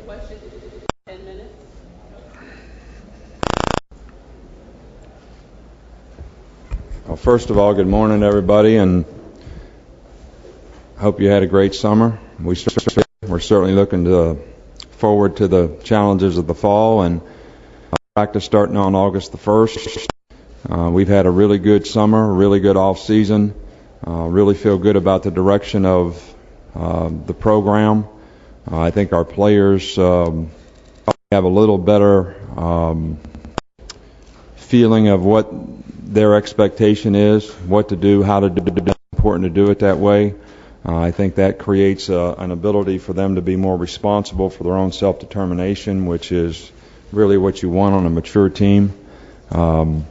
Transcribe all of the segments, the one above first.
question, 10 minutes. Well, first of all, good morning, everybody, and hope you had a great summer. We're certainly looking forward to the challenges of the fall and practice starting on August the 1st. We've had a really good summer, a really good off season. Really feel good about the direction of the program. I think our players have a little better feeling of what their expectation is, what to do, how to do it. It's important to do it that way. I think that creates an ability for them to be more responsible for their own self-determination, which is really what you want on a mature team. Have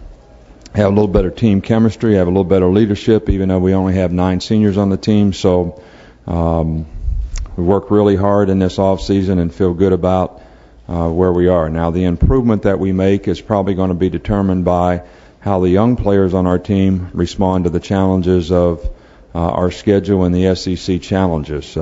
a little better team chemistry, have a little better leadership, even though we only have 9 seniors on the team. So we work really hard in this off season and feel good about where we are. Now, the improvement that we make is probably going to be determined by how the young players on our team respond to the challenges of our schedule and the SEC challenges.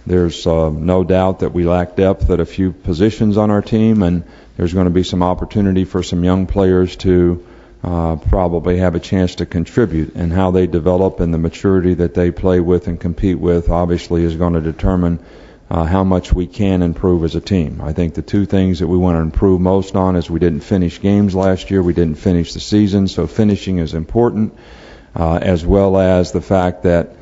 There's no doubt that we lack depth at a few positions on our team, and there's going to be some opportunity for some young players to probably have a chance to contribute, and how they develop and the maturity that they play with and compete with obviously is going to determine how much we can improve as a team. I think the 2 things that we want to improve most on is we didn't finish games last year, we didn't finish the season, so finishing is important, as well as the fact that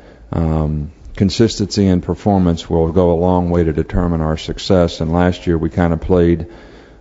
consistency and performance will go a long way to determine our success. And last year we kind of played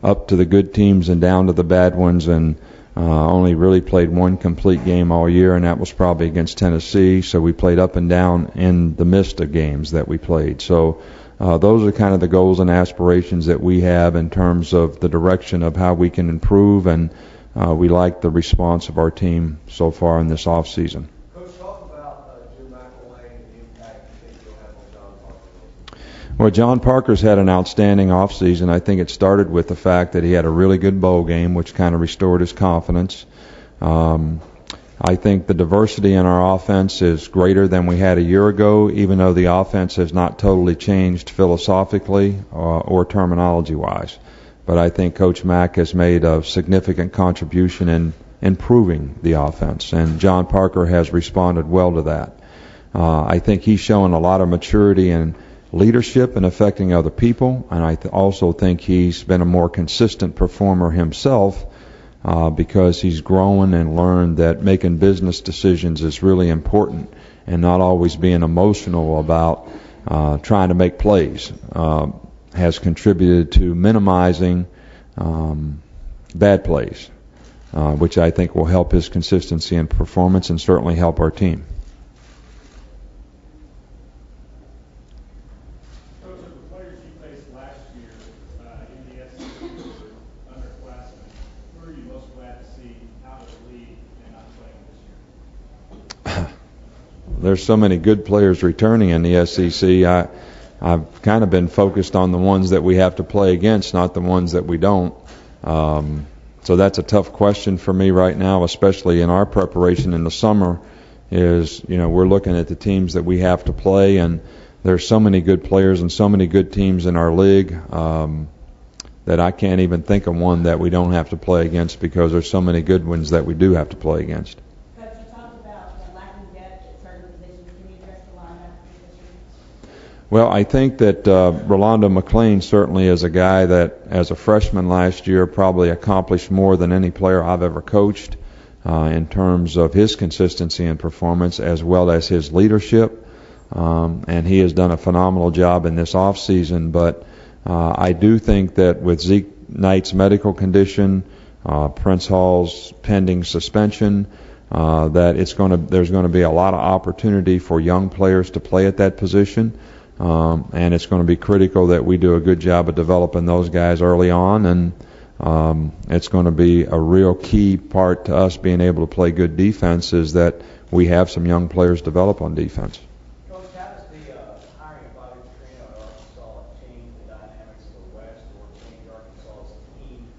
up to the good teams and down to the bad ones, and only really played 1 complete game all year, and that was probably against Tennessee. So we played up and down in the midst of games that we played. So those are kind of the goals and aspirations that we have in terms of the direction of how we can improve, and we like the response of our team so far in this off season. Coach, talk about Jim McElwain and the impact you think he'll have on John Parker. Well, John Parker's had an outstanding offseason. I think it started with the fact that he had a really good bowl game, which kind of restored his confidence. I think the diversity in our offense is greater than we had a year ago, even though the offense has not totally changed philosophically or terminology-wise. But I think Coach Mack has made a significant contribution in improving the offense, and John Parker has responded well to that. I think he's shown a lot of maturity and leadership and affecting other people, and I also think he's been a more consistent performer himself because he's grown and learned that making business decisions is really important, and not always being emotional about trying to make plays has contributed to minimizing bad plays, which I think will help his consistency and performance and certainly help our team. There's so many good players returning in the SEC. I've kind of been focused on the ones that we have to play against, not the ones that we don't. So that's a tough question for me right now, especially in our preparation in the summer, is, we're looking at the teams that we have to play, and there's so many good players and so many good teams in our league that I can't even think of one that we don't have to play against, because there's so many good ones that we do have to play against. Well, I think that Rolando McClain certainly is a guy that, as a freshman last year, probably accomplished more than any player I've ever coached in terms of his consistency and performance, as well as his leadership. And he has done a phenomenal job in this off season. But I do think that with Zeke Knight's medical condition, Prince Hall's pending suspension, that there's going to be a lot of opportunity for young players to play at that position. And it's going to be critical that we do a good job of developing those guys early on, and it's going to be a real key part to us being able to play good defense, is that we have some young players develop on defense. Coach, how does the hiring of Bobby Petrino at Arkansas change the dynamics of the West, or change Arkansas's team,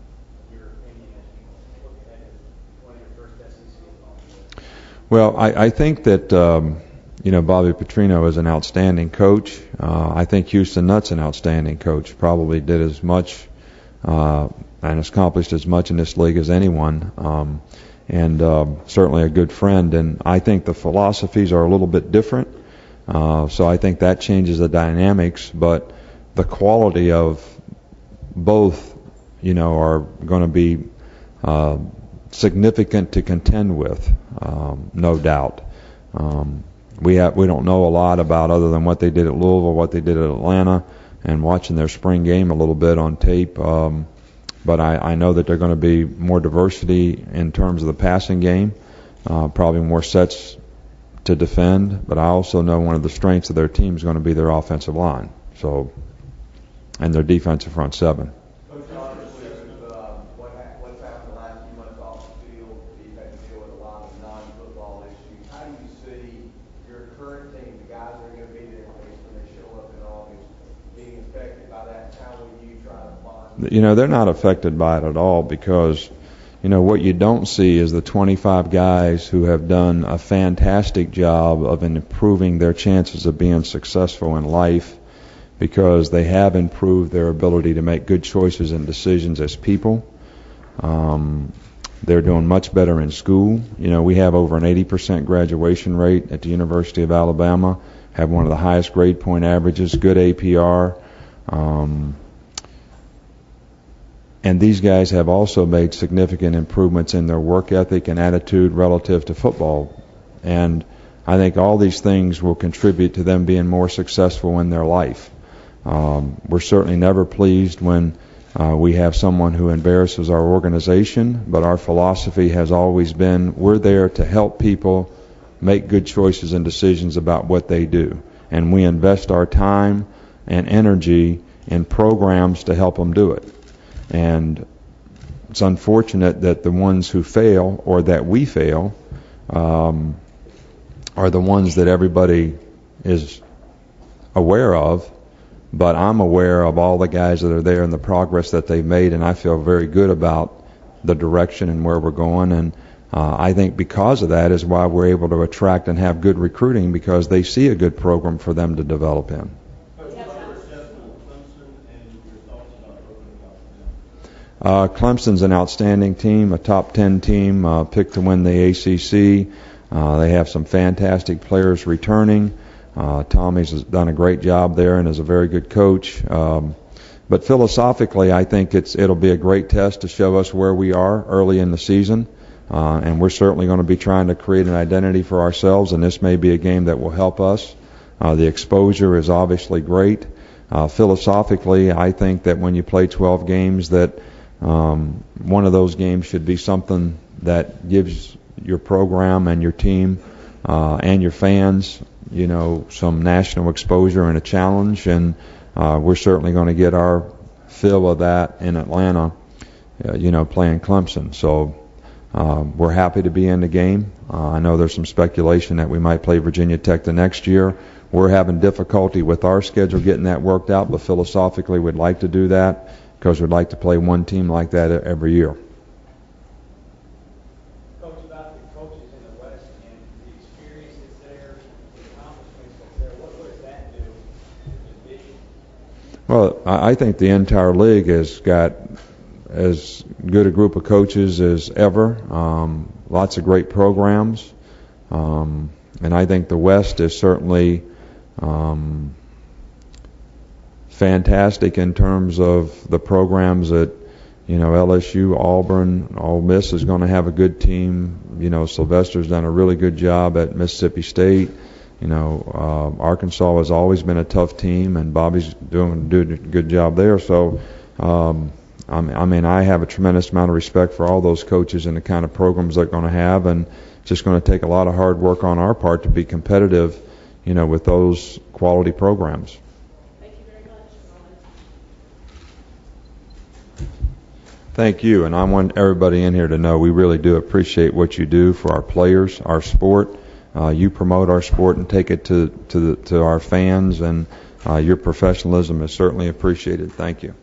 in your opinion, as you look ahead at one of your first SEC opponents? Well, I think that Bobby Petrino is an outstanding coach. I think Houston Nutt's an outstanding coach. Probably did as much and has accomplished as much in this league as anyone, and certainly a good friend. And I think the philosophies are a little bit different, so I think that changes the dynamics. But the quality of both, are going to be significant to contend with, no doubt. We don't know a lot about other than what they did at Louisville, what they did at Atlanta, and watching their spring game a little bit on tape. But I know that they're going to be more diversity in terms of the passing game, probably more sets to defend. But I also know one of the strengths of their team is going to be their offensive line, and their defensive front seven. What's happened the last few months off the field? You've had to deal with a lot of non-football issues. How do you see your current team, the guys that are going to be there when they show up in August, being affected by that? How will you try to bond? They're not affected by it at all because, what you don't see is the 25 guys who have done a fantastic job of improving their chances of being successful in life, because they have improved their ability to make good choices and decisions as people. They're doing much better in school. We have over an 80% graduation rate at the University of Alabama, have one of the highest grade point averages, good APR. And these guys have also made significant improvements in their work ethic and attitude relative to football. And I think all these things will contribute to them being more successful in their life. We're certainly never pleased when we have someone who embarrasses our organization, but our philosophy has always been we're there to help people make good choices and decisions about what they do. And we invest our time and energy in programs to help them do it. And it's unfortunate that the ones who fail, or that we fail, are the ones that everybody is aware of. But I'm aware of all the guys that are there and the progress that they've made, and I feel very good about the direction and where we're going. And I think because of that is why we're able to attract and have good recruiting, because they see a good program for them to develop in. Clemson's an outstanding team, a top 10 team, picked to win the ACC. They have some fantastic players returning. Tommy's has done a great job there and is a very good coach. But philosophically, I think it'll be a great test to show us where we are early in the season. And we're certainly going to be trying to create an identity for ourselves, and this may be a game that will help us. The exposure is obviously great. Philosophically, I think that when you play 12 games, that one of those games should be something that gives your program and your team and your fans some national exposure and a challenge, and we're certainly going to get our fill of that in Atlanta, playing Clemson. So we're happy to be in the game. I know there's some speculation that we might play Virginia Tech the next year. We're having difficulty with our schedule getting that worked out, but philosophically we'd like to do that because we'd like to play one team like that every year. Well, I think the entire league has got as good a group of coaches as ever. Lots of great programs. And I think the West is certainly fantastic in terms of the programs that, LSU, Auburn, Ole Miss is going to have a good team. Sylvester's done a really good job at Mississippi State. Arkansas has always been a tough team, and Bobby's doing a good job there. So, I have a tremendous amount of respect for all those coaches and the kind of programs they're going to have, and it's just going to take a lot of hard work on our part to be competitive, with those quality programs. Thank you very much. Thank you, and I want everybody in here to know we really do appreciate what you do for our players, our sport. You promote our sport and take it to our fans, and your professionalism is certainly appreciated. Thank you.